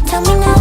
Tell me now.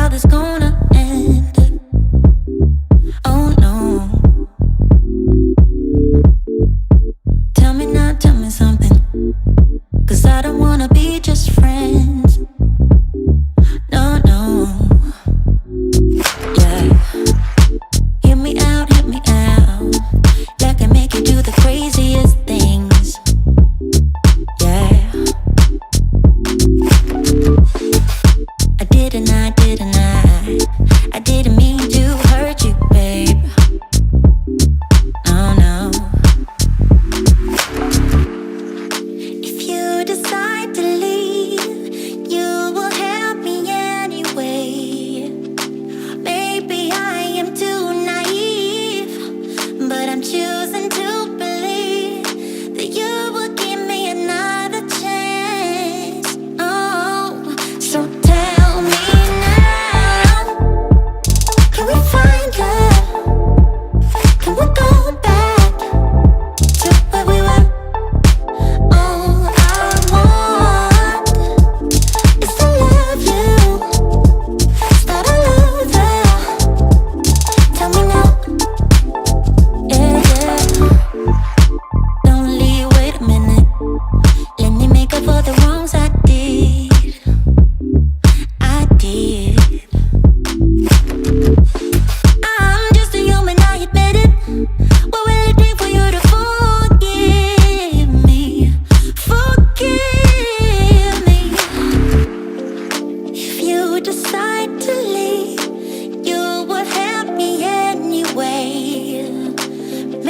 how this gonna end. Oh no. Tell me now, tell me something, 'cause I don't wanna be just friends. No, no. Yeah. Hear me out, hear me out. Like I make you do the craziest things. Yeah. I didn't mean to hurt you, babe. No, no. If you decide to leave, you will help me anyway. Maybe I am too naive, but I'm choosing to believe that you will give me another chance. Oh, so tell me now, can we find love? Can we go back to where we were? All I want is to love you, start all over. Tell me now, yeah, yeah. Don't leave, wait a minute. Let me make up for the wrongs I did. I did. I'm just a human, I admit it. What will it take for you to forgive me? Forgive me. If you decide to leave, you would help me anyway.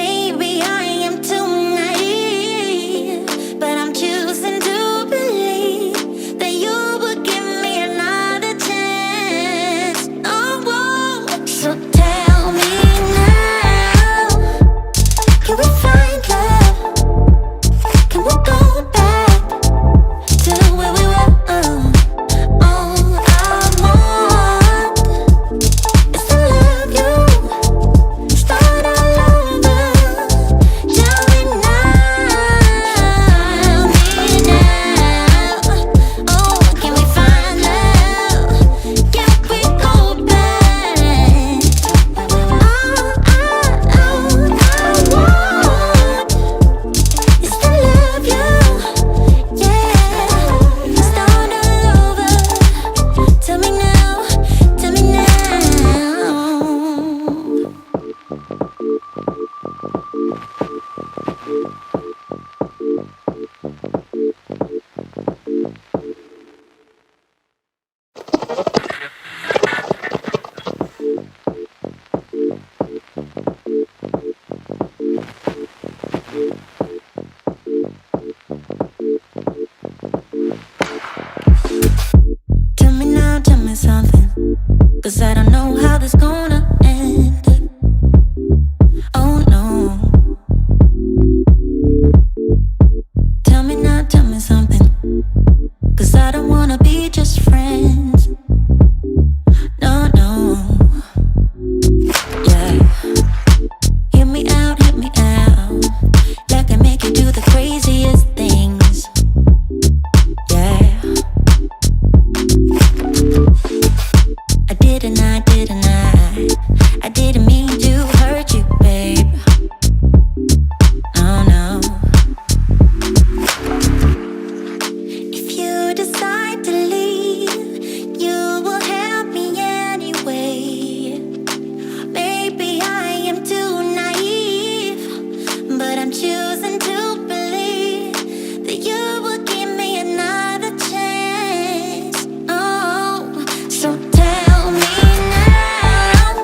Maybe I am too naive, but I'm choosing to believe that you would give me another chance. Oh, whoa. So tell me now, can we find love? Can we go back to where we were? All I want is to love you, start all over. Tell me now. Oh, can we find love? Can we go back? All I want is to love you, yeah, start all over. Tell me now, tell me now. Tell me now, tell me something, 'cause I don't know how this gonna end. Oh no. Tell me now, tell me something, 'cause I don't wanna be just friends. No, no. Yeah. Hear me out, hear me out. Like I make you do the craziest things. Yeah. I didn't mean to hurt you, babe. No, no. If you decide to leave, you will help me anyway. Maybe I am too naive, but I'm choosing to believe that you will give me another chance. Oh, so tell me now,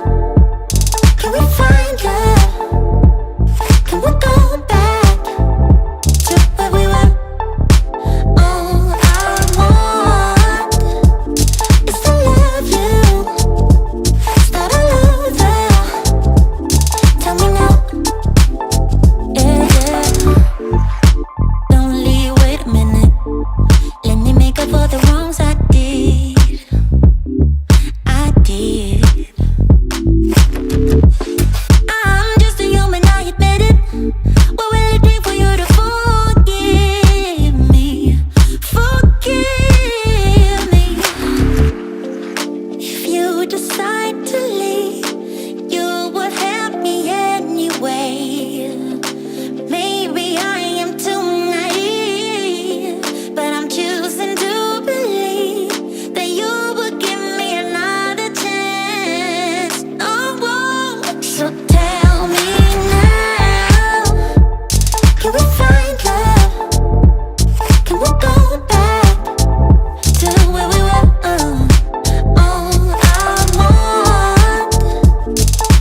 decide to leave, you would help me anyway. Maybe I am too naive, but I'm choosing to believe that you would give me another chance. Oh, whoa. So tell me now, can we find love? Can we go back to where we were? All I want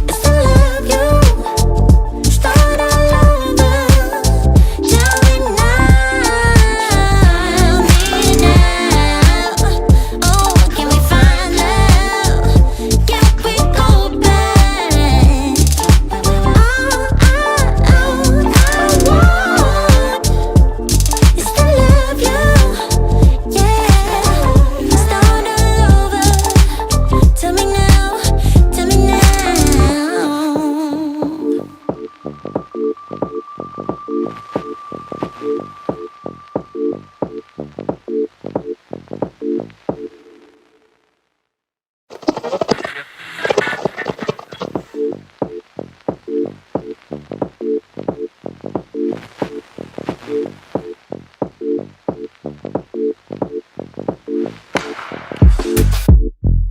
is to love you, start all over. Tell me now, oh, can we find love? Can we go back? All I want is to love you, yeah. Start all over. Tell me now, tell me now.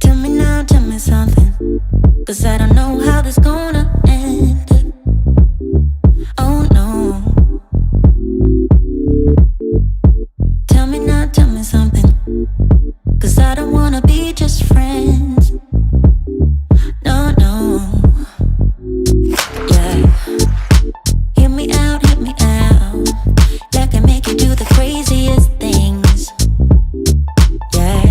Tell me now, tell me something, 'cause I don't know how this gonna end. Oh no. Tell me now, tell me something, 'cause I don't wanna be just friends. No, no. Yeah. Hear me out, like I make you do the craziest things. Yeah.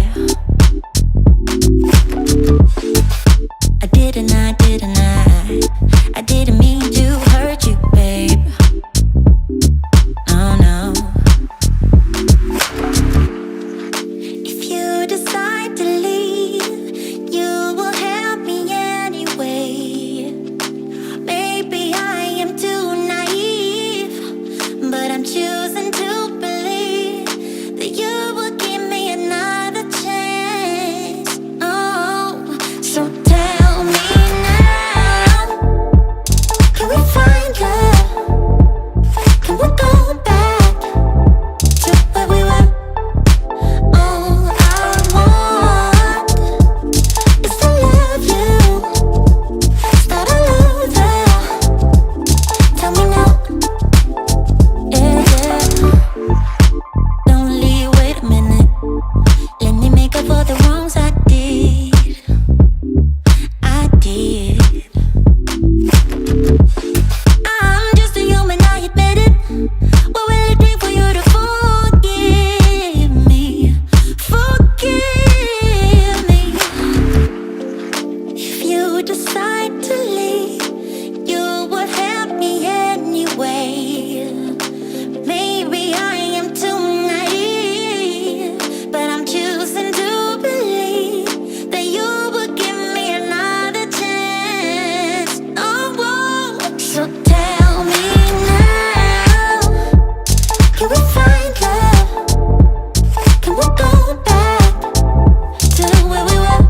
I didn't mean to hurt you, babe. No, no. If you decide to leave, you will help me anyway. Maybe I am too naive, but I'm choosing to believe that you will give me another chance. Oh, so tell me now, can we find love? Can we go back to where we were? All I want is to love you, start all over. Tell me now, yeah, yeah. Don't leave, wait a minute. Let me make up for the wrongs I did. I'm just a human, I admit it. What will it take for you to forgive me? Forgive me. If you decide to leave, you would help me anyway. Maybe I am too naive, but I'm choosing to believe that you would give me another chance. Oh, whoa. So tell me now, can we find love? Can we go back to where we were?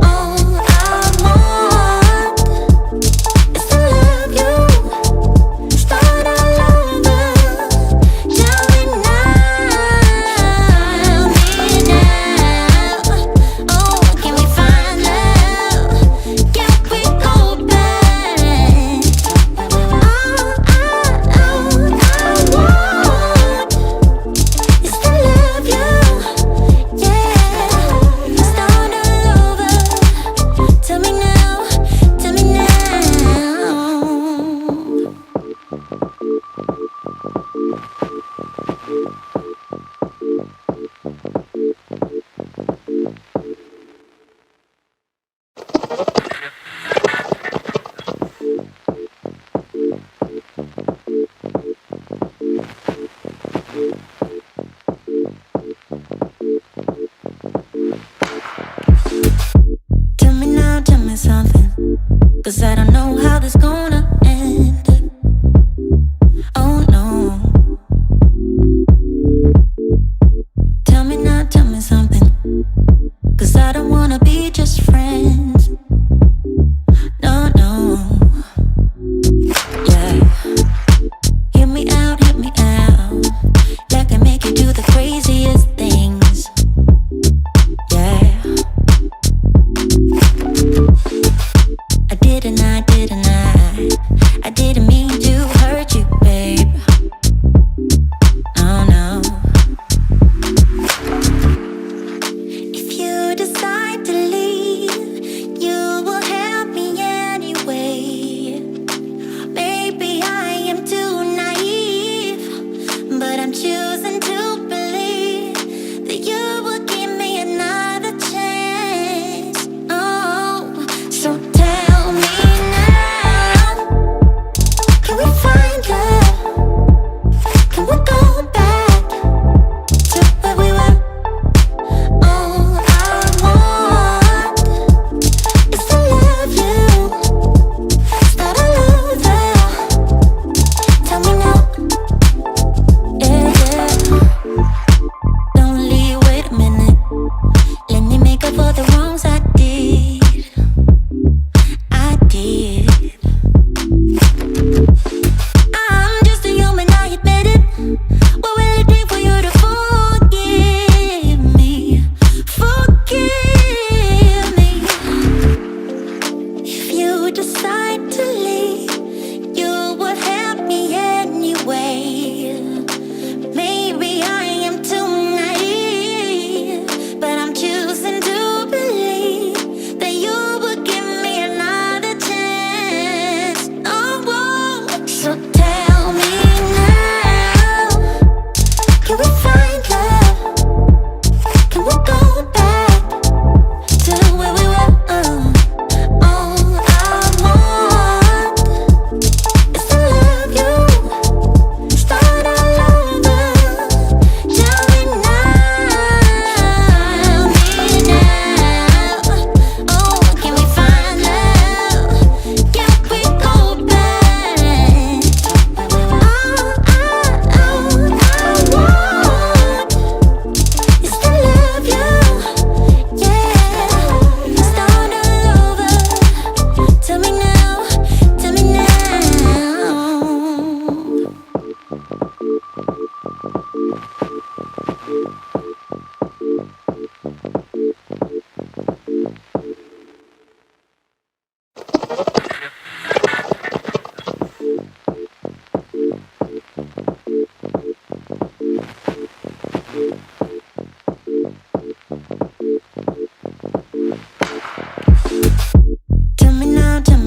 All I want is to love you, start all over. Tell me now, oh, can we find love? Can we go back? All I want is to love you, yeah. Start all over. Tell me now, tell me now. Tell me now, tell me something, 'cause I don't know how this gonna end. Oh no. Tell me now, tell me something, 'cause I don't wanna be just friends.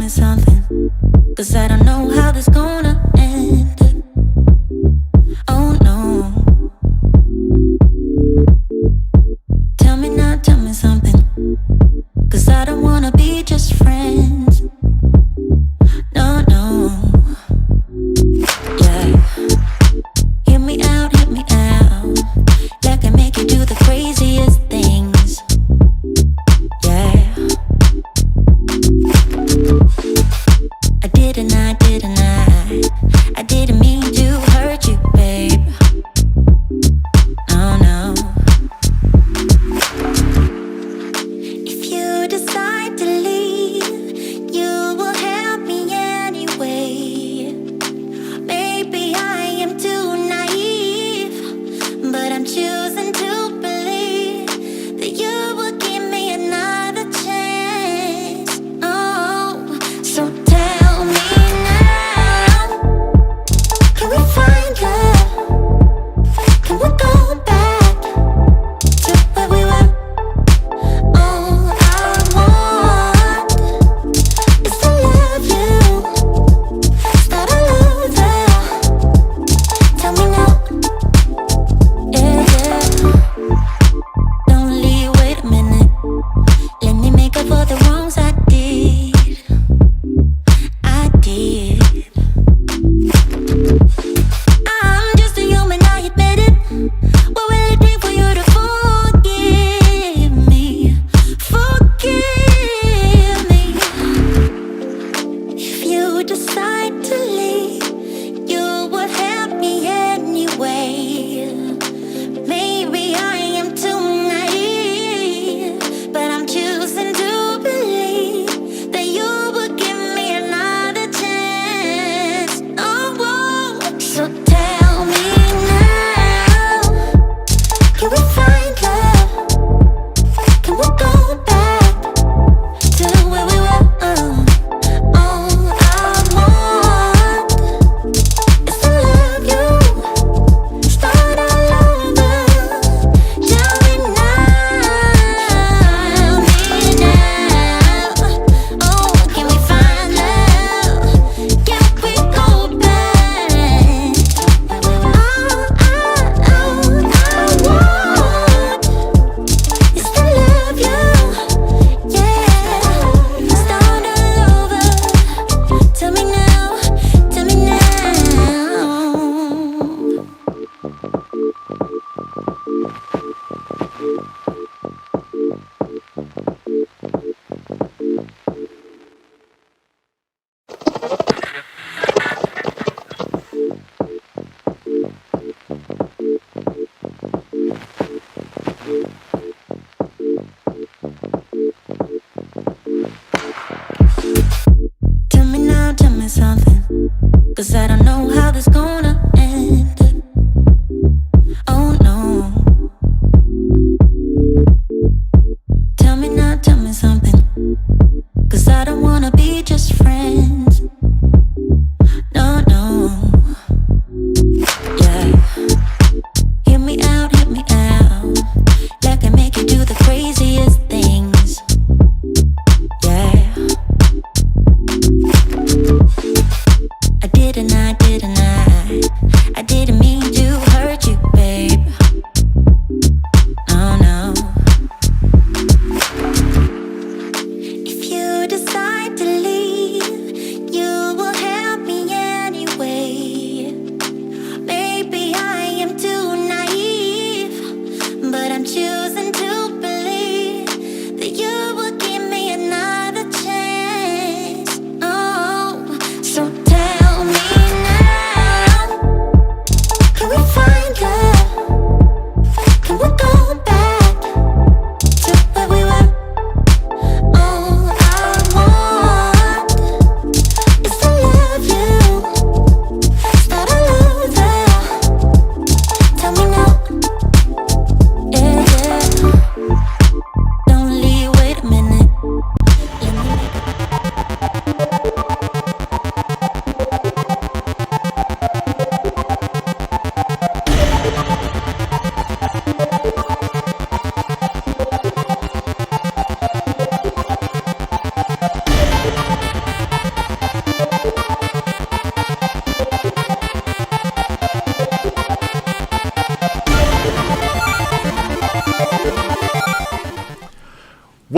something, 'cause I don't know how this gonna end. Oh no. Tell me now, tell me something, 'cause I don't wanna be just friends. No, no. Yeah. Hear me out, hear me out. Like I make you do the craziest things. Yeah. I didn't mean to hurt you, babe. No, no. If you decide to leave, you will help me anyway. Maybe I am too naive, but I'm choosing to believe that you will give me another chance. Oh, so tell me now, can we find love? Can we go back to where we were? All I want is to love you, start all over. Tell me now, yeah, yeah. Don't leave, wait a minute. Let me make up for the wrongs I did. I did. I'm just a human, I admit it. What will it take for you to forgive me? Forgive me. If you decide to leave, you would help me anyway. Maybe I am too naive, but I'm choosing to believe that you would give me another chance. Oh, whoa. So tell me now, can we find love? Can we go back to where we were? All I want is to love you, start all over. Tell me now. Oh, can we find love? Can we go back? All I want is to love you, yeah. Start all over. Tell me now, tell me now. Tell me now, tell me something, 'cause I don't know how this gonna end. Oh no. Tell me now, tell me something, 'cause I don't wanna be just friends. No, no. Yeah. Hear me out, hear me out. Like I make you do the craziest things. Yeah. I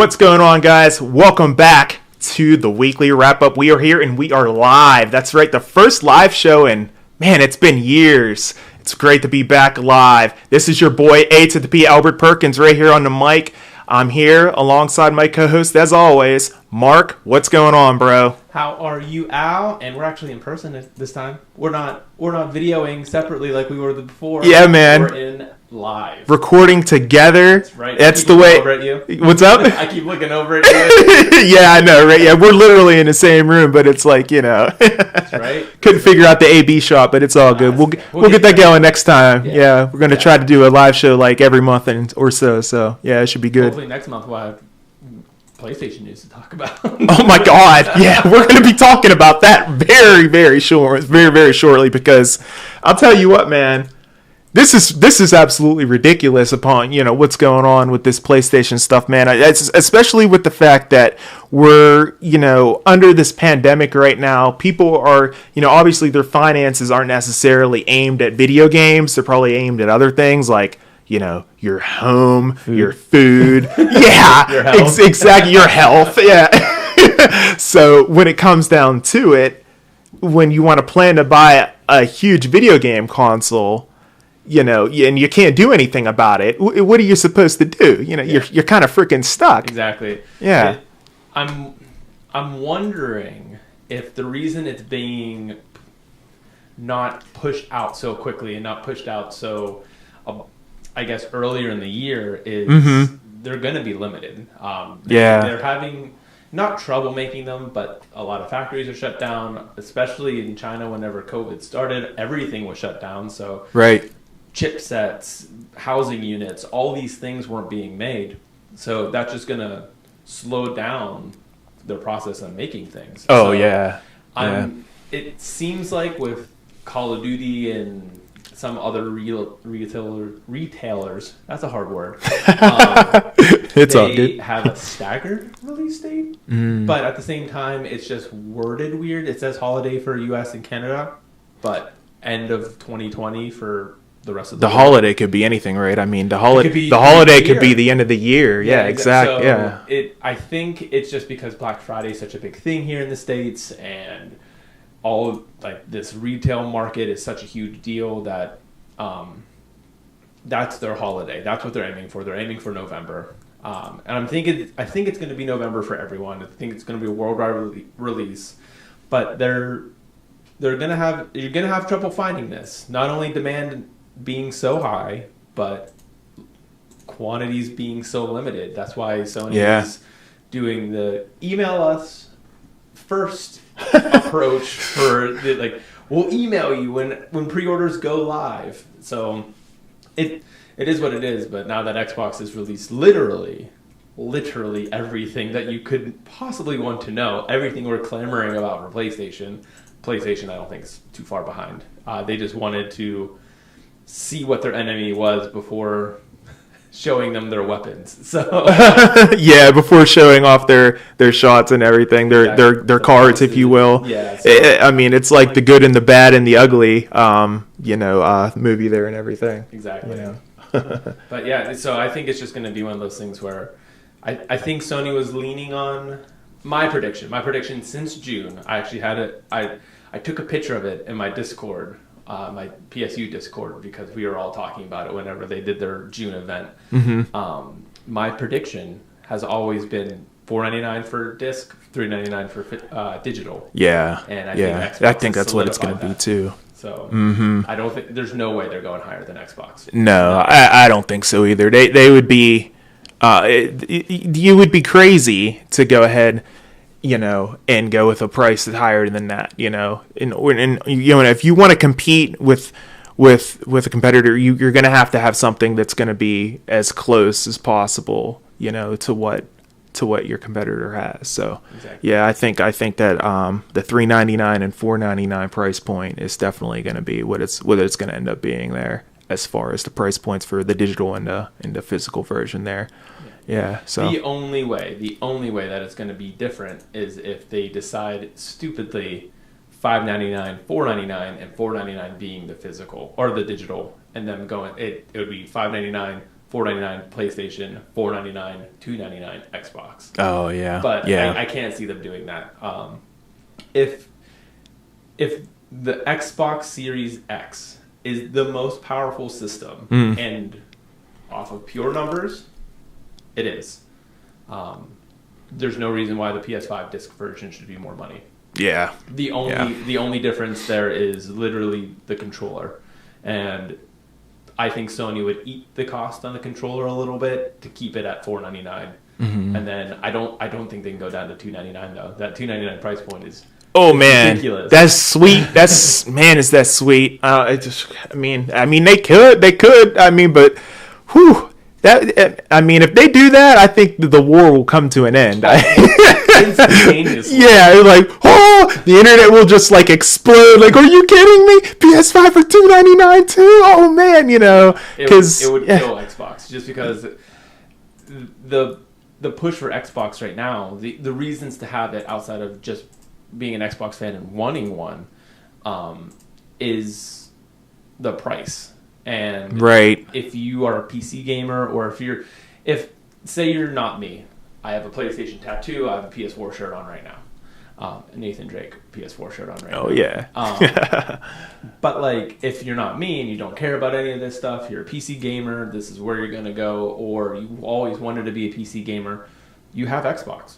What's going on, guys? Welcome back to the weekly wrap-up. We are here and we are live. That's right, the first live show in, man, it's been years. It's great to be back live. This is your boy, A to the P, Albert Perkins, right here on the mic. I'm here alongside my co-host, as always, Mark. What's going on, bro? How are you, Al? And we're actually in person this time. We're not videoing separately like we were before. Yeah, man. We're in live. Recording together. That's right. That's the way. Over at you. What's up? I keep looking over at you. Yeah, I know, right? Yeah, we're literally in the same room, but it's like, That's right. Couldn't figure out the AB shot, but it's all good. We'll get that going next time. Yeah, we're gonna try to do a live show like every month or so. So yeah, it should be good. Hopefully next month we'll have PlayStation news to talk about. Oh my God! Yeah, we're going to be talking about that very shortly because I'll tell you what, man. This is absolutely ridiculous upon what's going on with this PlayStation stuff, man. Especially with the fact that we're under this pandemic right now. People are obviously their finances aren't necessarily aimed at video games. They're probably aimed at other things like your home, your food, yeah, your health. Exactly, your health, yeah. So when it comes down to it, when you want to plan to buy a huge video game console, and you can't do anything about it, what are you supposed to do? You're kind of freaking stuck. Exactly. Yeah. I'm wondering if the reason it's being not pushed out so quickly and not pushed out so I guess earlier in the year is they're going to be limited. They're having not trouble making them, but a lot of factories are shut down, especially in China. Whenever COVID started, everything was shut down. So right, chipsets, housing units, all these things weren't being made. So that's just going to slow down the process of making things. Oh, so yeah. It seems like with Call of Duty and some other retailers, that's a hard word. It's all good. They have a staggered release date, but at the same time, it's just worded weird. It says holiday for US and Canada, but end of 2020 for the rest of the world. Holiday could be anything, right? I mean, the holiday could be the end of the year. Yeah, exactly. So I think it's just because Black Friday is such a big thing here in the States, and all of, this retail market is such a huge deal that that's their holiday. That's what they're aiming for. They're aiming for November, and I think it's going to be November for everyone. I think it's going to be a worldwide release, but you're going to have trouble finding this. Not only demand being so high, but quantities being so limited. That's why Sony is doing the email us first approach for we'll email you when pre-orders go live. So it is what it is. But now that Xbox has released literally everything that you could possibly want to know, everything we're clamoring about for PlayStation I don't think is too far behind. They just wanted to see what their enemy was before showing them their weapons. So yeah, before showing off their shots and everything, their cards, if you will. Yeah. So, I mean, it's like the good and the bad and the ugly, movie there and everything. Exactly. But yeah, so I think it's just going to be one of those things where I think Sony was leaning on my prediction since June. I actually had it. I took a picture of it in my Discord. My PSU Discord, because we were all talking about it whenever they did their June event. My prediction has always been $4.99 for disc, $3.99 for digital. Yeah, and I think that's what it's going to be too. So I don't think there's no way they're going higher than Xbox. No, I don't think so either. They would be. You would be crazy to go ahead, and go with a price that's higher than that, and if you want to compete with a competitor, you're going to have something that's going to be as close as possible, to what your competitor has. So exactly. Yeah, I think that the $3.99 and $4.99 price point is definitely going to be what it's going to end up being there, as far as the price points for the digital and the physical version there. Yeah, so the only way that it's going to be different is if they decide stupidly $5.99, $4.99, and $4.99 being the physical or the digital, and them going it would be $5.99, $499 PlayStation, $499, $299 Xbox. Oh yeah. But yeah. I can't see them doing that. If the Xbox Series X is the most powerful system, and off of pure numbers, it is. There's no reason why the PS5 disc version should be more money. Yeah. The only difference there is literally the controller, and I think Sony would eat the cost on the controller a little bit to keep it at $499, and then I don't think they can go down to $299 though. That $299 price point is ridiculous. That's sweet. That's man, is that sweet? I mean, they could. I mean, but whew. If they do that, I think the war will come to an end. Instantaneously. Yeah, like, the internet will just like explode. Like, are you kidding me? PS5 for $299 too? Oh man, because it would kill Xbox just because the push for Xbox right now. The reasons to have it outside of just being an Xbox fan and wanting one, is the price. And right. If you are a PC gamer, or if say you're not me, I have a PlayStation tattoo, I have a PS4 shirt on right now. Nathan Drake PS4 shirt on right now. Oh yeah. But like, if you're not me and you don't care about any of this stuff, you're a PC gamer, this is where you're gonna go, or you always wanted to be a PC gamer, you have Xbox.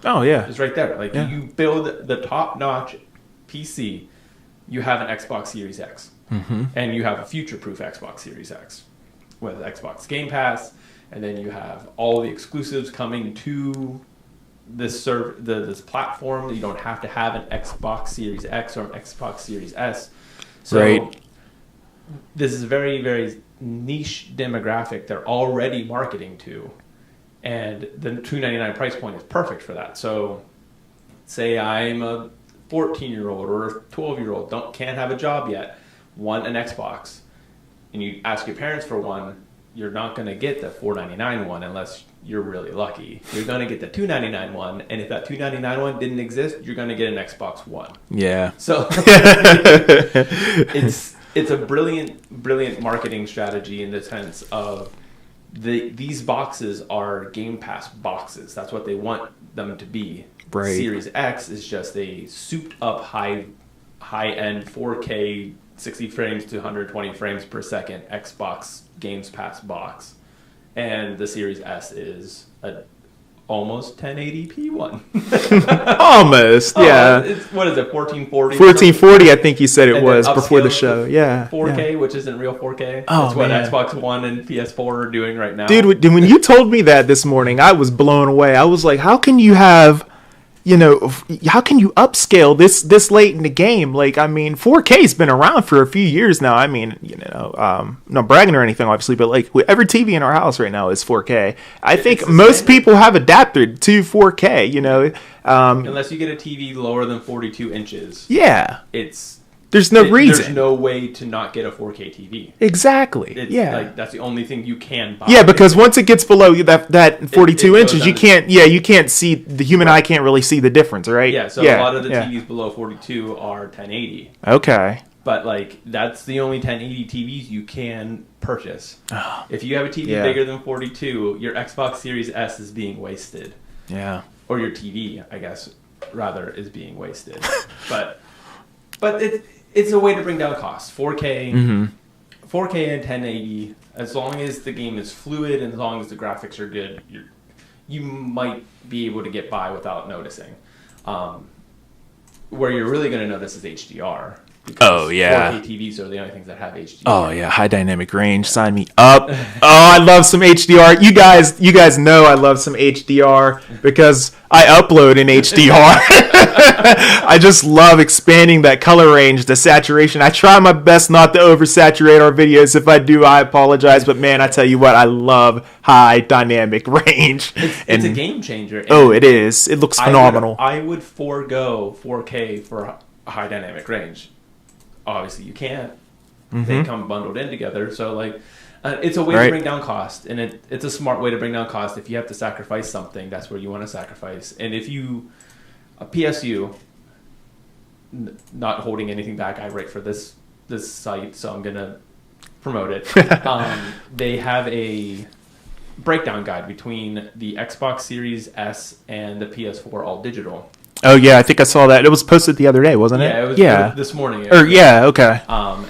Oh yeah. It's right there. Like you build the top-notch PC, you have an Xbox Series X. And you have a future-proof Xbox Series X with Xbox Game Pass, and then you have all the exclusives coming to this this platform. You don't have to have an Xbox Series X or an Xbox Series S. So this is a very, very niche demographic they're already marketing to, and the $299 price point is perfect for that. So say I'm a 14-year-old or a 12-year-old, can't have a job yet, want an Xbox, and you ask your parents for one, you're not going to get the $499 one unless you're really lucky. You're going to get the $299 one, and if that $299 one didn't exist, you're going to get an Xbox One. Yeah. So it's a brilliant marketing strategy in the sense of these boxes are Game Pass boxes. That's what they want them to be. Right. Series X is just a souped up high-end 4K 60 frames to 120 frames per second Xbox Games Pass box, and the Series S is a almost 1080p one. Almost, yeah. What is it, 1440? 1440, I think you said it was before the show. Yeah. 4K, which isn't real 4K. Oh, That's what man. Xbox One and PS4 are doing right now. Dude, when you told me that this morning, I was blown away. I was like, how can you have... how can you upscale this late in the game? Like, 4K's been around for a few years now. Not bragging or anything, obviously, but like every TV in our house right now is 4K. I think most people have adapted to 4K. Unless you get a TV lower than 42 inches. Yeah, there's no reason. There's no way to not get a 4K TV. Exactly. Like that's the only thing you can buy. Yeah, because once it gets below that 42 inches, you can't see, the human eye can't really see the difference, right? Yeah, so a lot of the TVs below 42 are 1080. Okay. But like that's the only 1080 TVs you can purchase. If you have a TV bigger than 42, your Xbox Series S is being wasted. Yeah. Or your TV, I guess, rather, is being wasted. but it's a way to bring down costs. 4K, 4K and 1080. As long as the game is fluid and as long as the graphics are good, you might be able to get by without noticing. Where you're really going to notice is HDR. Oh yeah, 4K TVs are the only things that have HDR. Oh yeah, high dynamic range. Sign me up. I love some HDR. You guys know I love some HDR because I upload in HDR. I just love expanding that color range, the saturation. I try my best not to oversaturate our videos. If I do, I apologize. But man, I tell you what, I love high dynamic range. It's a game changer. It is. It looks phenomenal. I would forego 4K for a high dynamic range. Obviously, you can't. They come bundled in together. So, it's a way to bring down cost, and it's a smart way to bring down cost. If you have to sacrifice something, that's where you want to sacrifice. And if you, a PSU, not holding anything back, I write for this site, so I'm gonna promote it. They have a breakdown guide between the Xbox Series S and the PS4 all digital. Oh yeah, I think I saw that. It was posted the other day, wasn't it? Yeah, it was this morning. Okay.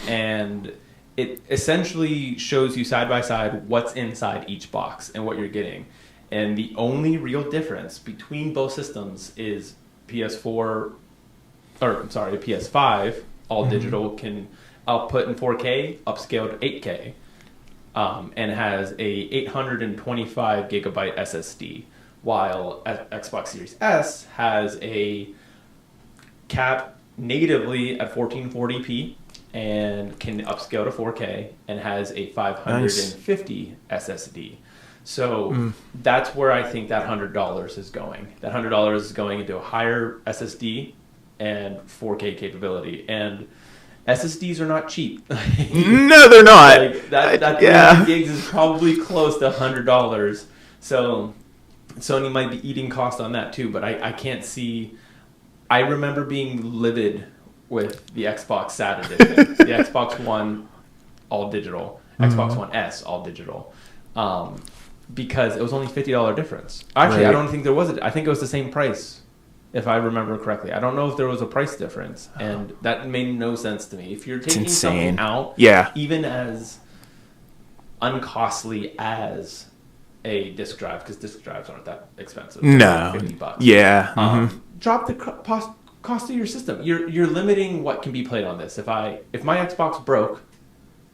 And it essentially shows you side by side what's inside each box and what you're getting. And the only real difference between both systems is PS5 all digital can output in 4K, upscale to 8K, and has a 825 gigabyte SSD, while Xbox Series S has a cap natively at 1440p and can upscale to 4K and has a 550 SSD. So that's where I think that $100 is going. That $100 is going into a higher SSD and 4K capability. And SSDs are not cheap. No, they're not. Like that 300 gigs is probably close to $100. So Sony might be eating cost on that too. But I can't see. I remember being livid with the Xbox SAT edition, the Xbox One all digital, Xbox One S all digital. Because it was only $50 difference. Actually, I don't think there was I think it was the same price, if I remember correctly. I don't know if there was a price difference, and that made no sense to me. If you're taking something out, even as uncostly as a disk drive, because disk drives aren't that expensive. No. Like $50. Yeah. Drop the cost of your system. You're limiting what can be played on this. If my Xbox broke,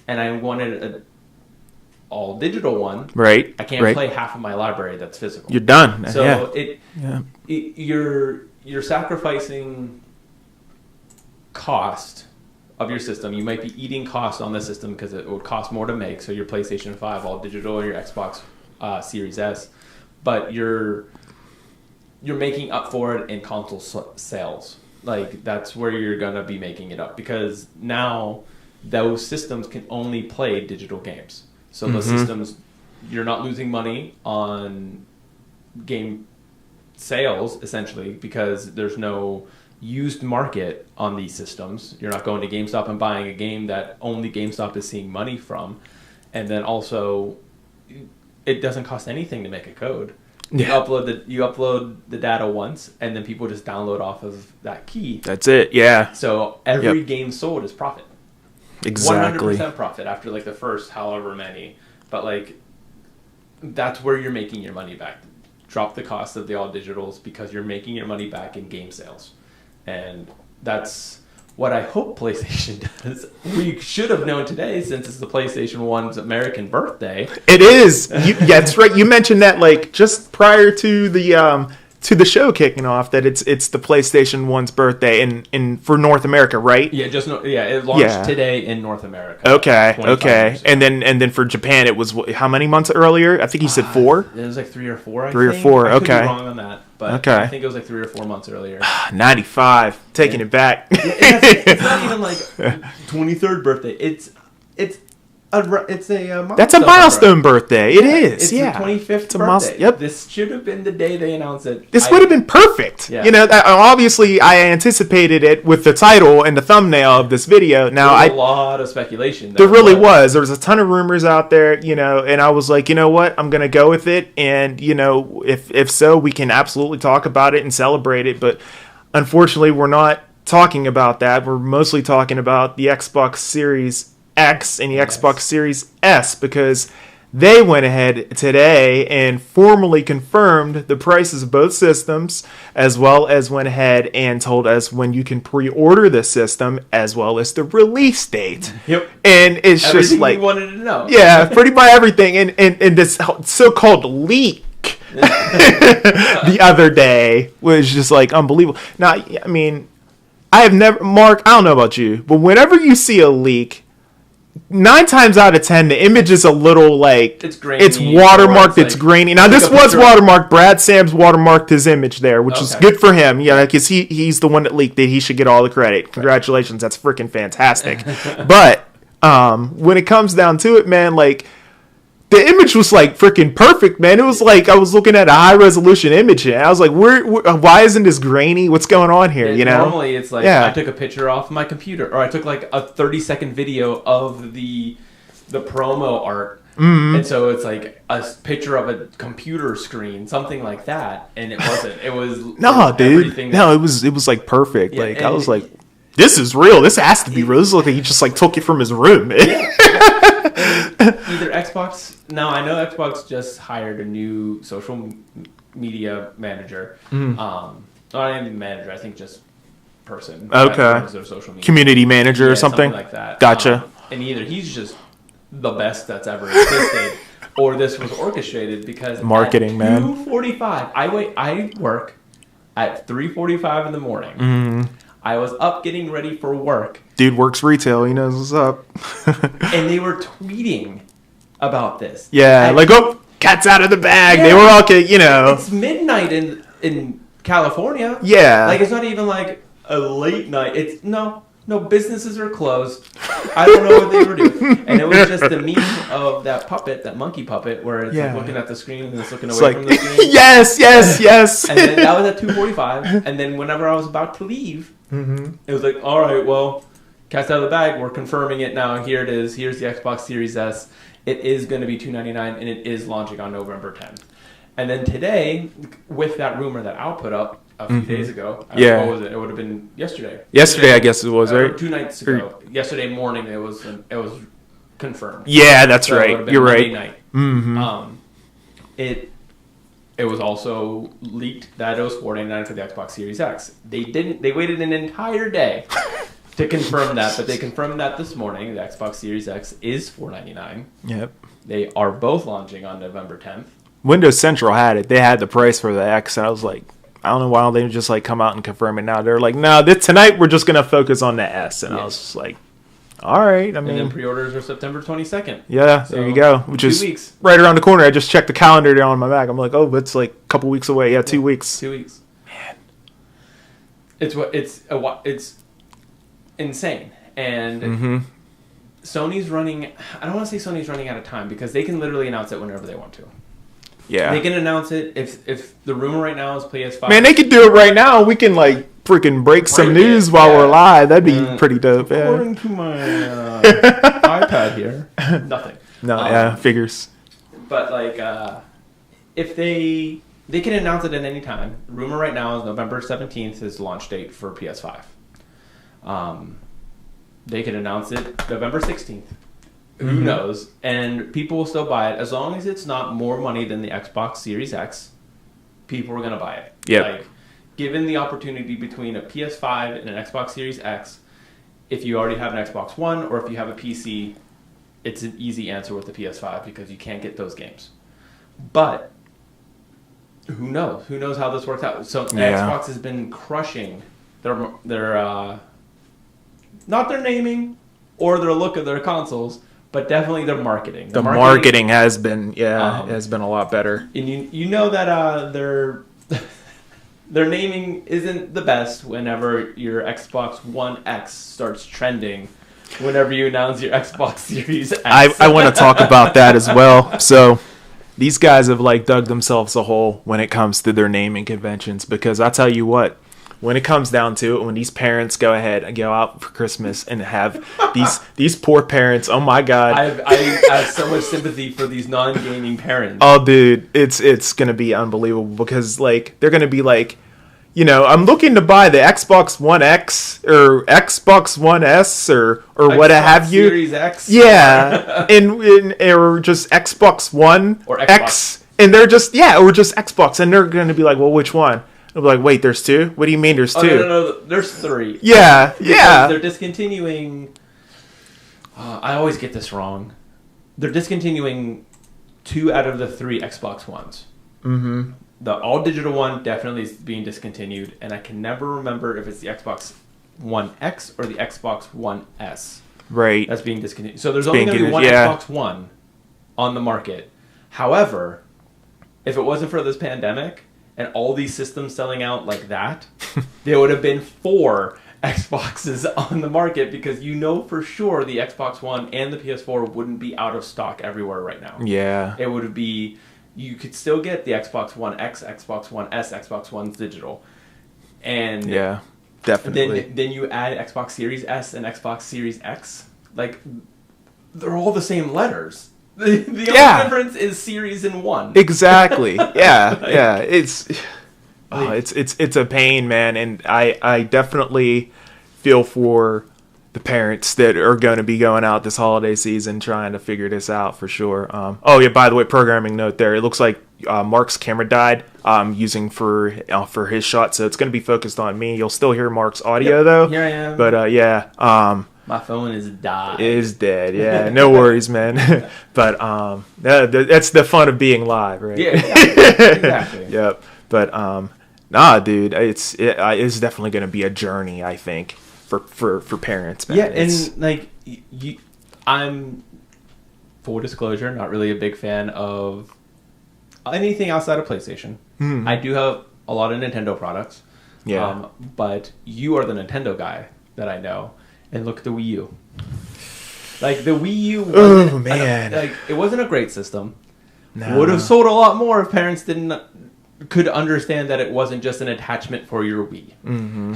and I wanted a all digital one, right? I can't play half of my library that's physical. You're done. So you're sacrificing cost of your system. You might be eating cost on the system because it would cost more to make. So your PlayStation 5 all digital or your Xbox Series S, but you're making up for it in console sales. Like that's where you're gonna be making it up, because now those systems can only play digital games. So those systems, you're not losing money on game sales, essentially, because there's no used market on these systems. You're not going to GameStop and buying a game that only GameStop is seeing money from. And then also, it doesn't cost anything to make a code. You upload the data once, and then people just download off of that key. That's it, yeah. So every game sold is profit. Exactly. 100% profit after like the first however many. But like that's where you're making your money back. Drop the cost of the all digitals because you're making your money back in game sales. And that's what I hope PlayStation does. We should have known today, since it's the PlayStation 1's American birthday. It is. That's right. You mentioned that like just prior to the show kicking off, that it's the PlayStation 1's birthday in for North America, right? Yeah, it launched today in North America. Okay. And then for Japan, it was how many months earlier? I think he said 4. It was like 3 or 4. I could be wrong on that, but I think it was like 3 or 4 months earlier. 95, taking it back. It's not even like 23rd birthday. It's a milestone. That's a milestone birthday. It is. It's the 25th birthday. Yep. This should have been the day they announced it. This would have been perfect. Yeah. You know, obviously I anticipated it with the title and the thumbnail of this video. Now there was a lot of speculation. There really was. There was a ton of rumors out there, you know, and I was like, you know what? I'm going to go with it. And, you know, if so, we can absolutely talk about it and celebrate it. But unfortunately, we're not talking about that. We're mostly talking about the Xbox Series X and the Xbox Series S, because they went ahead today and formally confirmed the prices of both systems, as well as went ahead and told us when you can pre-order the system, as well as the release date. Yep. And it's everything just like we wanted to know. Yeah, pretty much everything. And this so-called leak the other day was just like unbelievable. Now, I mean, I have never, Mark, I don't know about you, but whenever you see a leak, 9 times out of 10, the image is a little like it's grainy, it's watermarked, it's grainy. Now this was watermarked. Brad Sam's watermarked his image there, which is good for him. Yeah, because he's the one that leaked it. He should get all the credit. Congratulations, that's freaking fantastic. But when it comes down to it, man, like the image was like freaking perfect, man. It was like I was looking at a high resolution image, and I was like, why isn't this grainy? What's going on here? You know, normally it's like I took a picture off my computer, or I took like a 30-second video of the the promo art. And so it's like a picture of a computer screen, something like that, and it wasn't. It was No, dude. everything. No, it was like perfect. Yeah, like and I was like, this is real. This has to be real. This is like he just like took it from his room. Either Xbox. Now I know Xbox just hired a new social media manager. Not even manager. I think just person. Okay. That runs their social media. Community manager or something like that. Gotcha. And either he's just the best that's ever existed, or this was orchestrated because Marketing, at man. 2:45. I work at 3:45 in the morning. I was up getting ready for work. Dude works retail. He knows what's up. And they were tweeting about this. Yeah, like, oh, cat's out of the bag. Yeah. They were all, It's midnight in California. Yeah. Like, it's not even like a late night. It's no, businesses are closed. I don't know what they were doing. And it was just the meme of that puppet, that monkey puppet, where it's like looking at the screen and it's looking away from the screen. yes. And then that was at 2:45. And then whenever I was about to leave, it was like, all right, well, cat's out of the bag. We're confirming it now. Here it is. Here's the Xbox Series S. It is going to be $299, and it is launching on November 10th. And then today, with that rumor that Al put up a few days ago, what was it? It would have been yesterday. Yesterday, I guess it was, right? 2 nights ago. Yesterday morning, it was confirmed. Yeah, that's So it would right. have been You're Monday right. Night. It was also leaked that it was $499 for the Xbox Series X. They waited an entire day to confirm that, but they confirmed that this morning. The Xbox Series X is $499. Yep. They are both launching on November 10th. Windows Central had it. They had the price for the X, and I was like, I don't know why they just like come out and confirm it now. They're like, no, tonight we're just gonna focus on the S, and I was just like, all right. I mean, And then pre-orders are September 22nd. yeah, So, there you go. Which 2 is weeks. right around the corner. I just checked the calendar down on my Mac. I'm like, oh, it's like a couple weeks away. Yeah, 2 weeks. 2 weeks. Man, it's insane, and Sony's running. I don't want to say Sony's running out of time because they can literally announce it whenever they want to. Yeah, They can announce it if the rumor right now is PS5. man, they could do it right now. We can like freaking break some news while we're live. That'd be pretty dope. Yeah. According to my iPad here, nothing. No, yeah, figures. But like, if they can announce it at any time. Rumor right now is November 17th is the launch date for PS5. They could announce it November 16th. Who knows? And people will still buy it as long as it's not more money than the Xbox Series X. People are gonna buy it. Yep. Like, given the opportunity between a PS5 and an Xbox Series X, if you already have an Xbox One or if you have a PC, it's an easy answer with the PS5 because you can't get those games. But who knows? Who knows how this works out? So Xbox has been crushing their not their naming or their look of their consoles, but definitely their marketing. The marketing has been has been a lot better. And you know that their naming isn't the best whenever your Xbox One X starts trending. Whenever you announce your Xbox Series X. I want to talk about that as well. So these guys have like dug themselves a hole when it comes to their naming conventions, because I tell you what, when it comes down to it, when these parents go ahead and go out for Christmas and have these poor parents, oh my God. I have so much sympathy for these non-gaming parents. Oh, dude, it's going to be unbelievable because like they're going to be like, you know, I'm looking to buy the Xbox One X or Xbox One S or what have you. Series X. Yeah, or just Xbox One Or Xbox. X, and they're just or just Xbox, and they're going to be like, well, which one? They'll be like, wait, there's two? What do you mean there's two? No, there's three. Yeah, Because yeah. They're discontinuing. I always get this wrong. They're discontinuing 2 out of the 3 Xbox Ones. Mm-hmm. The all-digital one definitely is being discontinued, and I can never remember if it's the Xbox One X or the Xbox One S Right. that's being discontinued. So there's only going to be one Xbox One on the market. However, if it wasn't for this pandemic and all these systems selling out like that, there would have been 4 Xboxes on the market, because you know for sure the Xbox One and the PS4 wouldn't be out of stock everywhere right now. Yeah. It would be... You could still get the Xbox One X, Xbox One S, Xbox One's digital. And Yeah, definitely. then you add Xbox Series S and Xbox Series X. Like, they're all the same letters. The only difference is series and 1. Exactly. Yeah. Yeah. It's a pain, man, and I definitely feel for the parents that are going to be going out this holiday season trying to figure this out for sure. Oh yeah, by the way, programming note there. It looks like Mark's camera died using for his shot, so it's going to be focused on me. You'll still hear Mark's audio though. Here I am. But yeah. My phone is died. It is dead. Yeah, no worries, man. But that's the fun of being live, right? Yeah, exactly. Yep. But nah, dude, it's definitely going to be a journey, I think, for parents, man. Yeah, and like I'm full disclosure, not really a big fan of anything outside of PlayStation. I do have a lot of Nintendo products. Yeah. But you are the Nintendo guy that I know. And look at the Wii U. Like, the Wii U wasn't... man. It wasn't a great system. No. Would have sold a lot more if parents could understand that it wasn't just an attachment for your Wii. Mm-hmm.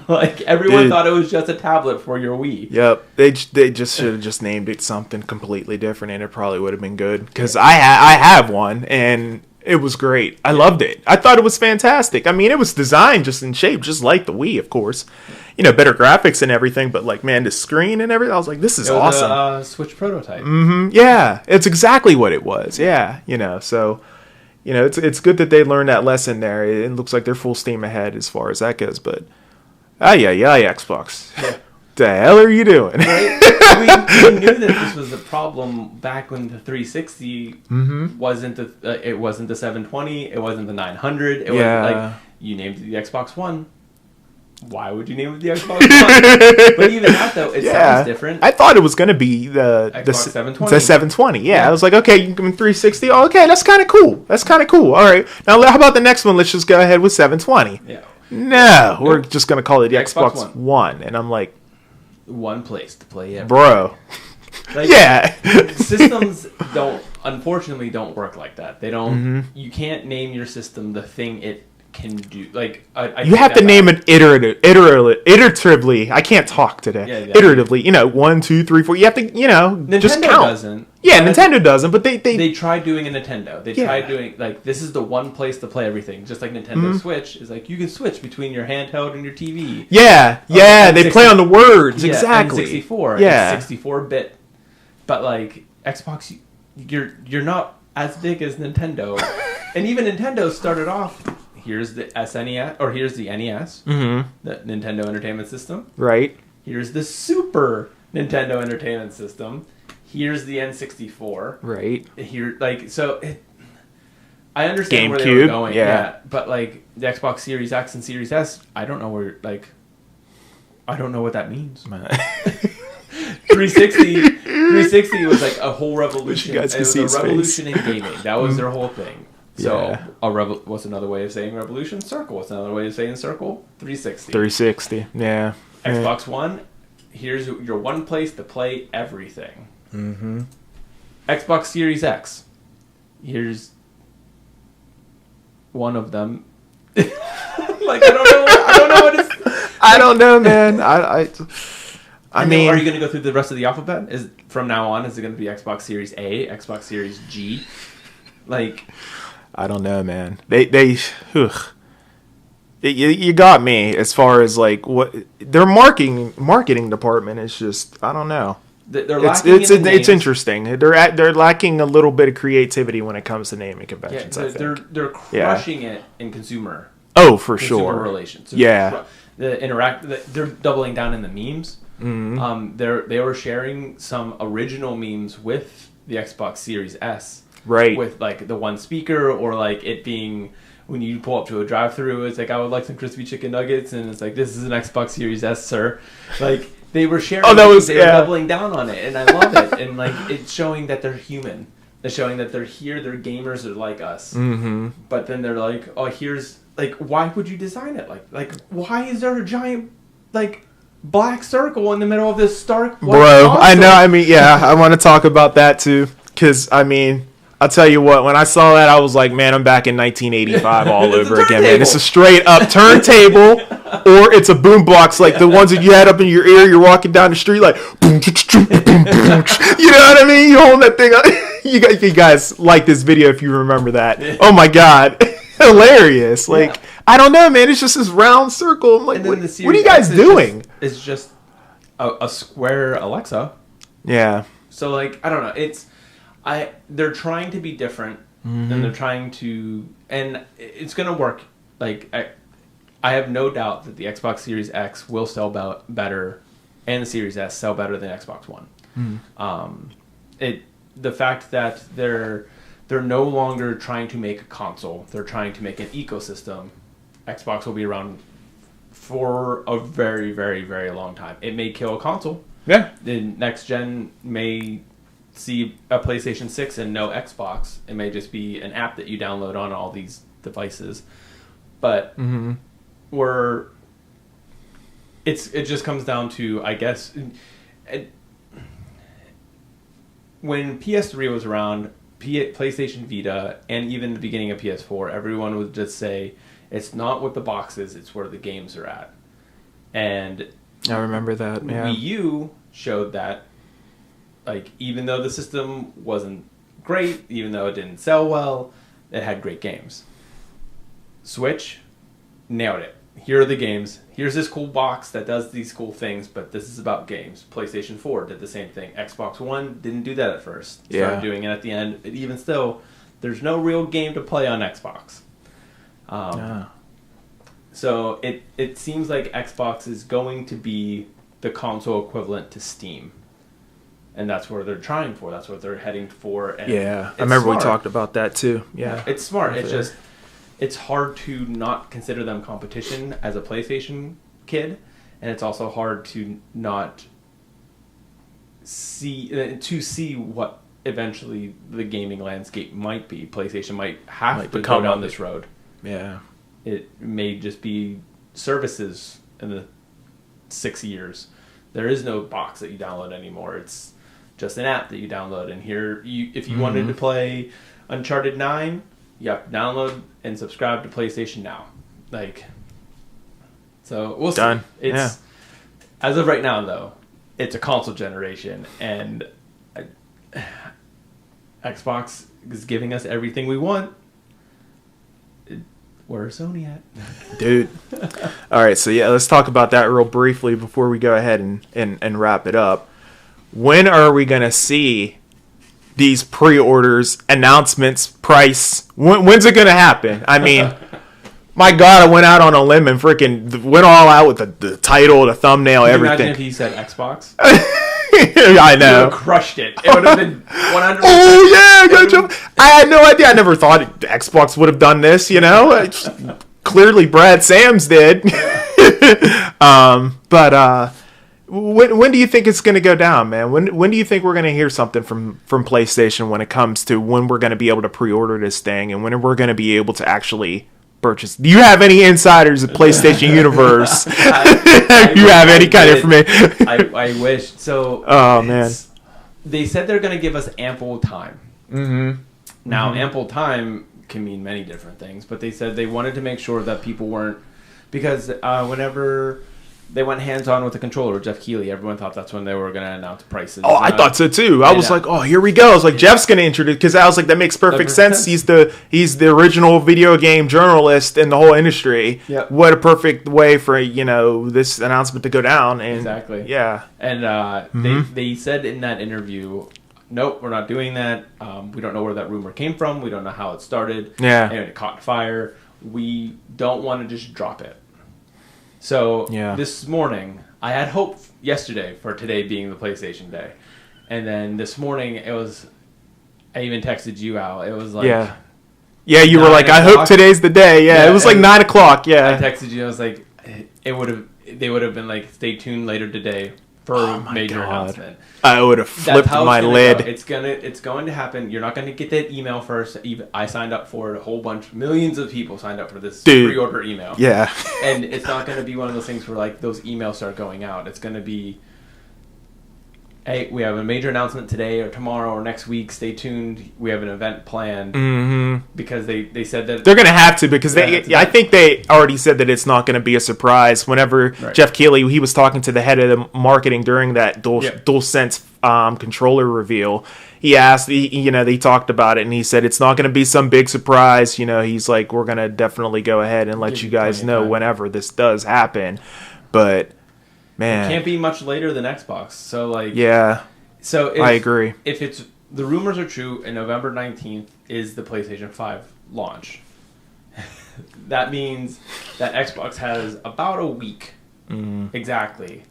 Like, everyone thought it was just a tablet for your Wii. Yep. They just should have just named it something completely different, and it probably would have been good. Because I have one, and... it was great. I loved it. I thought it was fantastic. I mean, it was designed just in shape, just like the Wii, of course. You know, better graphics and everything, but like, man, the screen and everything, I was like, this is awesome. A Switch prototype. Mm-hmm. Yeah, it's exactly what it was. Yeah, you know, so, you know, it's good that they learned that lesson there. It looks like they're full steam ahead as far as that goes, but, yeah, Xbox. Yeah. The hell are you doing? Right? we knew that this was a problem back when the 360 wasn't it wasn't the 720, it wasn't the 900. It wasn't like you named it the Xbox One. Why would you name it the Xbox One? But even that though, it sounds different. I thought it was going to be the Xbox 720. The 720. Yeah, I was like, okay, you can give me 360. Oh, okay, that's kind of cool. All right, now how about the next one? Let's just go ahead with 720. Yeah. No, we're just going to call it the Xbox One, and I'm like. One place to play everything. Bro. Like, systems unfortunately don't work like that. They don't, you can't name your system the thing it can do. Like, you have to name it iteratively. I can't talk today. Yeah. Iteratively, 1, 2, 3, 4. You have to, Nintendo just count. Doesn't. Yeah, Nintendo doesn't, but they tried doing a Nintendo. They tried doing, like, this is the one place to play everything. Just like Nintendo Switch is like, you can switch between your handheld and your TV. Yeah, they play on the words, exactly. N64, it's 64-bit. But, like, Xbox, you're not as big as Nintendo. And even Nintendo started off, here's the SNES, or here's the NES, the Nintendo Entertainment System. Right. Here's the Super Nintendo Entertainment System. Here's the N64. Right. Here, like, so I understand where they were going. Yeah. But, like, the Xbox Series X and Series S, I don't know where, like, I don't know what that means. 360 was like a whole revolution. You guys can it was see a his revolution face. in gaming. That was their whole thing. So what's another way of saying revolution? Circle. What's another way of saying circle? 360. 360. Yeah. Xbox One. Here's your one place to play everything. Mm-hmm. Xbox Series X. Here's one of them. Like, I don't know what it's. I don't know, man. I mean, are you going to go through the rest of the alphabet? Is from now on? Is it going to be Xbox Series A, Xbox Series G? Like, I don't know, man. You got me as far as like what their marketing department is just. I don't know. They're lacking it's interesting. They're lacking a little bit of creativity when it comes to naming conventions. I think they're crushing it in consumer. Oh, for sure. Relations. So they're doubling down in the memes. Mm-hmm. They were sharing some original memes with the Xbox Series S. Right. With like the one speaker, or like it being when you pull up to a drive-through, it's like, I would like some crispy chicken nuggets, and it's like, this is an Xbox Series S, sir. Like, they were sharing. They were doubling down on it, and I love it. And like, it's showing that they're human. They're showing that they're here. They're gamers. They're like us. Mm-hmm. But then they're like, oh, here's like, why would you design it like why is there a giant like black circle in the middle of this stark white console? I know. I mean, yeah, I want to talk about that too, because I mean, I'll tell you what, when I saw that, I was like, man, I'm back in 1985 all over again, man. It's a straight up turntable or it's a boombox like the ones that you had up in your ear. You're walking down the street like, boom, boom, boom, boom. You know what I mean? You hold that thing up. You guys like this video if you remember that. Oh my god, hilarious! Like I don't know, man. It's just this round circle. I'm like, what are you guys doing? It's just a square Alexa. Yeah. So like I don't know. They're trying to be different, and they're trying to, and it's gonna work. Like I have no doubt that the Xbox Series X will sell better, and the Series S sell better than Xbox One. The fact that they're no longer trying to make a console, they're trying to make an ecosystem. Xbox will be around for a very, very, very long time. It may kill a console. Yeah. The next gen may see a PlayStation 6 and no Xbox. It may just be an app that you download on all these devices. But it just comes down to, I guess, when PS3 was around, PlayStation Vita, and even the beginning of PS4, everyone would just say, it's not what the box is, it's where the games are at. And I remember that, yeah. Wii U showed that, like, even though the system wasn't great, even though it didn't sell well, it had great games. Switch, nailed it. Here are the games. Here's this cool box that does these cool things, but this is about games. PlayStation 4 did the same thing. Xbox One didn't do that at first. Started doing it at the end. But even still, there's no real game to play on Xbox. So it seems like Xbox is going to be the console equivalent to Steam. And that's where they're trying for. That's what they're heading for. And I remember we talked about that too. Yeah. It's smart. It's just, it's hard to not consider them competition as a PlayStation kid. And it's also hard to not see what eventually the gaming landscape might be. PlayStation might have to go down this road. Yeah. It may just be services in the 6 years. There is no box that you download anymore. It's just an app that you download. And here, if you wanted to play Uncharted 9, you have to download and subscribe to PlayStation Now. So we'll see. It's as of right now, though, it's a console generation, and Xbox is giving us everything we want. Where's Sony at? Dude. All right, so let's talk about that real briefly before we go ahead and wrap it up. When are we going to see these pre-orders, announcements, price? When's it going to happen? I mean, my God, I went out on a limb and freaking went all out with the title, the thumbnail, everything. Imagine if he said Xbox. I know. You would have crushed it. It would have been 100%. Oh, yeah. I had no idea. I never thought Xbox would have done this, you know? Clearly, Brad Sams did. But when do you think it's going to go down, man? When do you think we're going to hear something from PlayStation when it comes to when we're going to be able to pre-order this thing and when we're going to be able to actually purchase? Do you have any insiders of PlayStation Universe? You have any kind of information? I wish. So, man. They said they're going to give us ample time. Mm-hmm. Now, ample time can mean many different things, but they said they wanted to make sure that people weren't, because whenever they went hands-on with the controller, Jeff Keighley, everyone thought that's when they were going to announce prices. Oh, I thought so too. I was like, oh, here we go. I was like, Jeff's going to introduce, because I was like, that makes perfect sense. He's the original video game journalist in the whole industry. Yep. What a perfect way for, this announcement to go down. And, exactly. Yeah. And they said in that interview, nope, we're not doing that. We don't know where that rumor came from. We don't know how it started. Yeah. And it caught fire. We don't want to just drop it. So this morning, I had hope yesterday for today being the PlayStation Day. And then this morning, I even texted you out. It was like... Yeah, you were like, I hope today's the day. Yeah, it was like 9 o'clock. Yeah. I texted you. I was like, they would have been like, stay tuned later today for a major announcement. I would have flipped my lid. It's going to happen. You're not going to get that email first. I signed up for it. A whole bunch, millions of people signed up for this pre-order email. Yeah. And it's not going to be one of those things where like those emails start going out. It's going to be hey, we have a major announcement today or tomorrow or next week. Stay tuned. We have an event planned. Because they said that... They're going to have to because I think they already said that it's not going to be a surprise. Whenever Jeff Keighley, he was talking to the head of the marketing during that DualSense controller reveal. He asked, they talked about it, and he said it's not going to be some big surprise. He's like, we're going to definitely go ahead and let you guys know whenever this does happen. But, man. It can't be much later than Xbox. So, like... Yeah. So I agree. If it's... The rumors are true, and November 19th is the PlayStation 5 launch. That means that Xbox has about a week exactly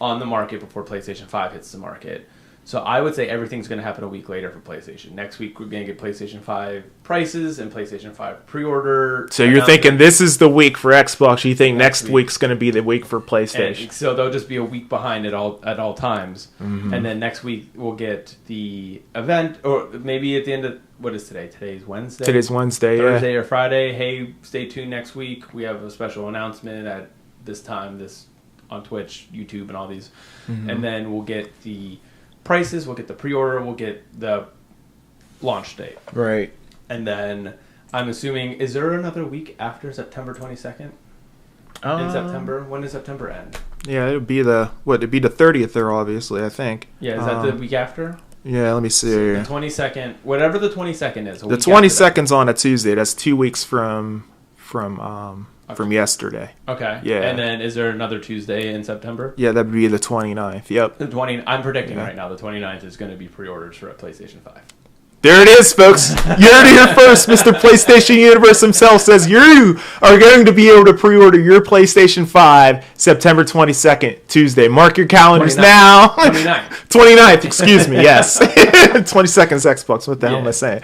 on the market before PlayStation 5 hits the market. So I would say everything's going to happen a week later for PlayStation. Next week, we're going to get PlayStation 5 prices and PlStation 5 pre-order. So you're thinking this is the week for Xbox. You think next week's going to be the week for PlayStation. And so they'll just be a week behind at all times. And then next week, we'll get the event, or maybe at the end of... What is today? Today's Wednesday? Today's Wednesday, Thursday or Friday. Hey, stay tuned next week. We have a special announcement at this time, on Twitch, YouTube, and all these. And then we'll get the prices, we'll get the pre-order, we'll get the launch date. Right. And then I'm assuming, is there another week after September 22nd? In September? When does September end? Yeah, it'd be the 30th there, obviously, I think. Yeah, is that the week after? Yeah, let me see. So the 22nd, whatever the 22nd is. The 22nd's on a Tuesday. That's 2 weeks from yesterday. Okay. Yeah. And then is there another Tuesday in September? Yeah, that would be the 29th. Yep. I'm predicting right now the 29th is going to be pre-orders for a PlayStation 5. There it is, folks. You heard it here first. Mr. PlayStation Universe himself says you are going to be able to pre-order your PlayStation 5 September 22nd, Tuesday. Mark your calendars 29th. now. 29th. 29th, excuse me, yes. 22nd is Xbox. What the hell am I saying?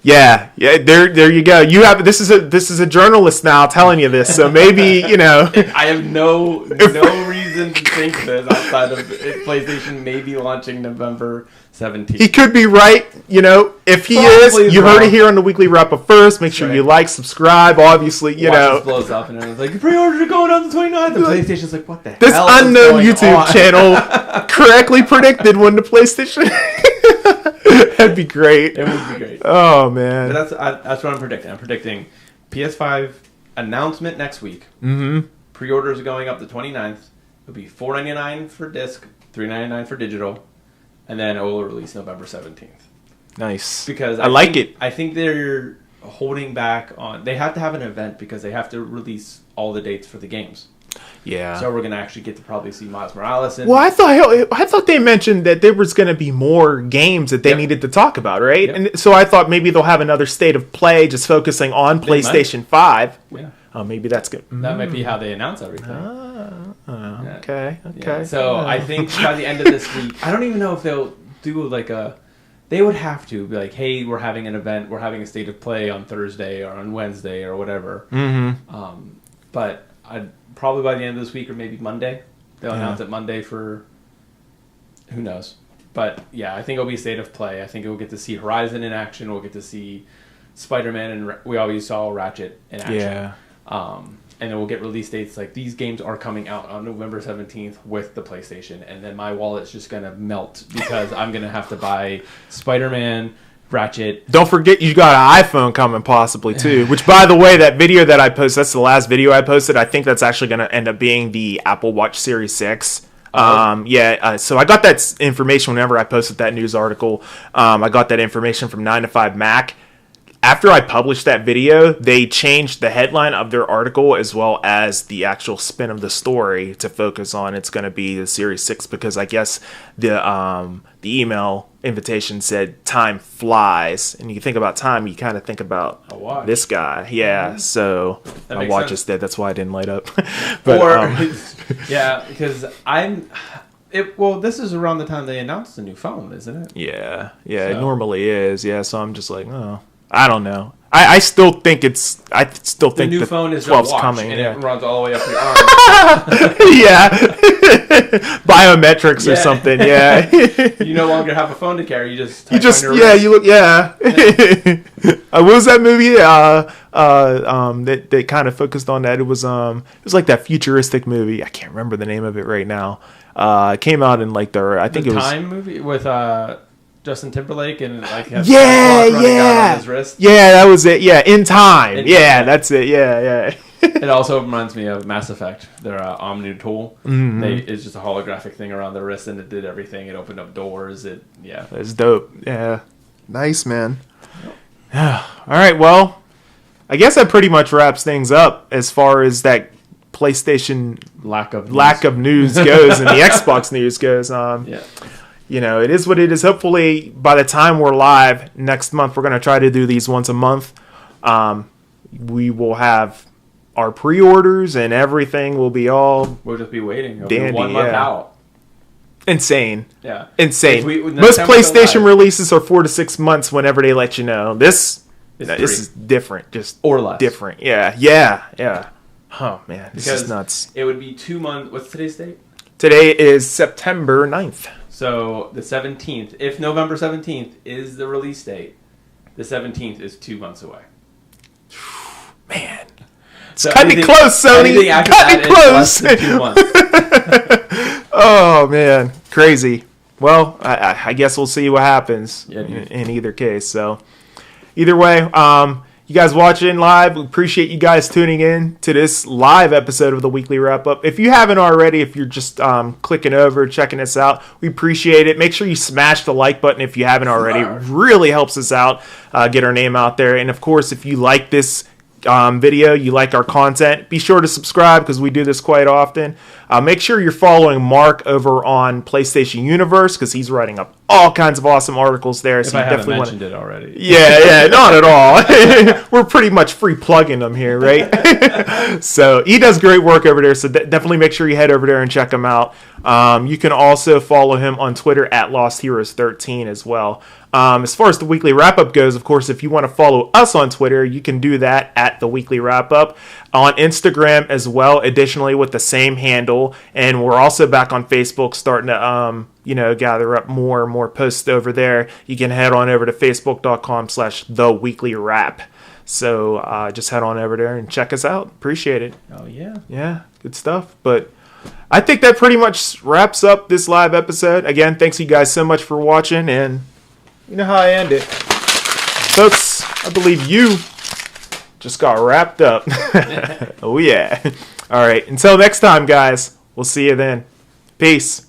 Yeah, there you go. This is a journalist now telling you this, so maybe, I have no reason to think this outside of PlayStation maybe launching November 17th. He could be right, if he is, you heard it here on the Weekly Wrap-Up first. Make sure you like, subscribe, obviously, This blows up and everyone's like, pre-orders are going on the 29th, and PlayStation's like, what the this hell unknown is YouTube going on? channel correctly predicted when the PlayStation... That'd be great. It would be great. Oh, man. But that's what I'm predicting. I'm predicting PS5 announcement next week. Pre-orders are going up the 29th. It'll be $4.99 for disc, $3.99 for digital, and then it will release November 17th. Nice. Because I like it. I think they're holding back on... They have to have an event because they have to release all the dates for the games. Yeah. So we're going to actually get to probably see Miles Morales. Well, I thought they mentioned that there was going to be more games that they needed to talk about, right? Yep. And so I thought maybe they'll have another state of play just focusing on PlayStation 5. Yeah. Oh, maybe that's good. That might be how they announce everything. Okay. Yeah. So I think by the end of this week, I don't even know if they'll do they would have to be like, hey, we're having an event, we're having a state of play on Thursday or on Wednesday or whatever. But probably by the end of this week or maybe Monday, they'll announce it Monday for who knows. But yeah, I think it'll be a state of play. I think we'll get to see Horizon in action. We'll get to see Spider-Man, and we always saw Ratchet in action. Yeah. And then we'll get release dates like these games are coming out on November 17th with the PlayStation, and then my wallet's just gonna melt because I'm gonna have to buy Spider-Man, Ratchet. Don't forget you got an iPhone coming possibly too, which by the way, that video that I posted, that's the last video I posted. I think that's actually going to end up being the Apple Watch Series 6. So I got that information whenever I posted that news article. I got that information from 9to5Mac. After I published that video, they changed the headline of their article as well as the actual spin of the story to focus on it's going to be the Series 6 because I guess the email invitation said time flies. And you think about time, you kind of think about this guy. Yeah, so my watch is dead. That's why I didn't light up. Yeah, because this is around the time they announced the new phone, isn't it? Yeah, it normally is. Yeah, so I'm just like, oh. I don't know. I still think the new phone is 12's a watch, coming. And it runs all the way up your arm. Yeah. Biometrics or something. Yeah. You no longer have a phone to carry. You just you look. Yeah. What was that movie? That kind of focused on that. It was like that futuristic movie. I can't remember the name of it right now. It came out in like I think it was Time movie with Justin Timberlake and like has yeah, clock running down yeah, on his wrist. yeah. That was it. Yeah, In Time. In Yeah, Time. that's it. Yeah. It also reminds me of Mass Effect. Their Omni tool. Mm-hmm. It's just a holographic thing around the wrist, and it did everything. It opened up doors. That's dope. Yeah, nice, man. All right, well, I guess that pretty much wraps things up as far as that PlayStation lack of news goes and the Xbox news goes. Yeah. You know, it is what it is. Hopefully, by the time we're live next month, we're going to try to do these once a month. We will have our pre-orders and everything will be all We'll just be waiting. It'll dandy, be 1 month yeah. out. Insane. Yeah. Insane. Next Most time we go PlayStation live. releases are 4 to 6 months whenever they let you know. This is different. Just Or less. different. Yeah. Oh, man. This Because is nuts. It would be 2 months. What's today's date? Today is September 9th. So the 17th. If November 17th is the release date, the 17th is 2 months away. Man. It's So cutting it close, Sony. anything after Cutting that it is less close. than 2 months. Oh, man. Crazy. Well, I guess we'll see what happens Yeah, dude. in either case. So, either way, you guys watching live, we appreciate you guys tuning in to this live episode of the Weekly Wrap-Up. If you haven't already, if you're just clicking over, checking us out, we appreciate it. Make sure you smash the like button if you haven't already. It really helps us out, get our name out there. And, of course, if you like this video, you like our content, be sure to subscribe because we do this quite often. Make sure you're following Mark over on PlayStation Universe because he's writing up all kinds of awesome articles there. If I haven't mentioned it already. Yeah, not at all. We're pretty much free plugging them here, right? So he does great work over there. So definitely make sure you head over there and check him out. You can also follow him on Twitter at LostHeroes13 as well. As far as the Weekly Wrap-Up goes, of course, if you want to follow us on Twitter, you can do that at the Weekly Wrap-Up. On Instagram as well, additionally with the same handle. And we're also back on Facebook starting to, gather up more and more posts over there. You can head on over to facebook.com/theweeklywrap. So just head on over there and check us out. Appreciate it. Oh, yeah. Yeah, good stuff. But I think that pretty much wraps up this live episode. Again, thanks you guys so much for watching, and you know how I end it. Folks, I believe you just got wrapped up. Oh, yeah. All right, until next time, guys. We'll see you then. Peace.